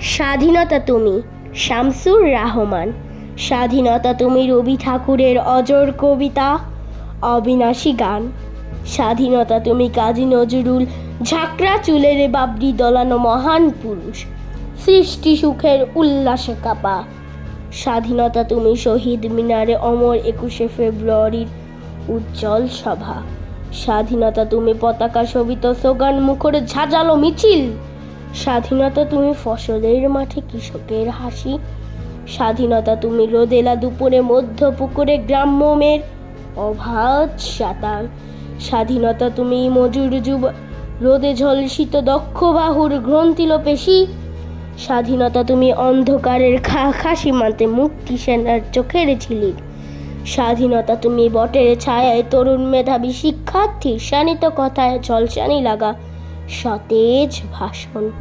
স্বাধীনতা তুমি, শামসুর রাহমান। স্বাধীনতা তুমি, রবি ঠাকুরের অজর কবিতা, অবিনাশী গান। স্বাধীনতা তুমি, কাজী নজরুল ঝাঁকড়া চুলের বাবরি দোলানো মহান পুরুষ, সৃষ্টি সুখের উল্লাসে কাপা। স্বাধীনতা তুমি, শহীদ মিনারে অমর 21শে ফেব্রুয়ারির উজ্জ্বল সভা। স্বাধীনতা তুমি, পতাকা শোভিত স্লোগান মুখর ঝাঁঝালো মিছিল। স্বাধীনতা তুমি, ফসলের মাঠে কৃষকের হাসি। স্বাধীনতা তুমি, রোদেলা দুপুরে মধ্য পুকুরে গ্রাম্য মেয়ের অবাধ সাঁতার। স্বাধীনতা তুমি, মজুর যুব রোদে ঝলসিত দক্ষ বাহুর গ্রন্থিল পেশি। স্বাধীনতা তুমি, অন্ধকারের খা সীমান্তে মুক্তি সেনার চোখের ঝিলিক। স্বাধীনতা তুমি, বটের ছায়ায় তরুণ মেধাবী শিক্ষার্থীর শানিত কথায় ঝলসানি লাগা সতেজ ভাষণ।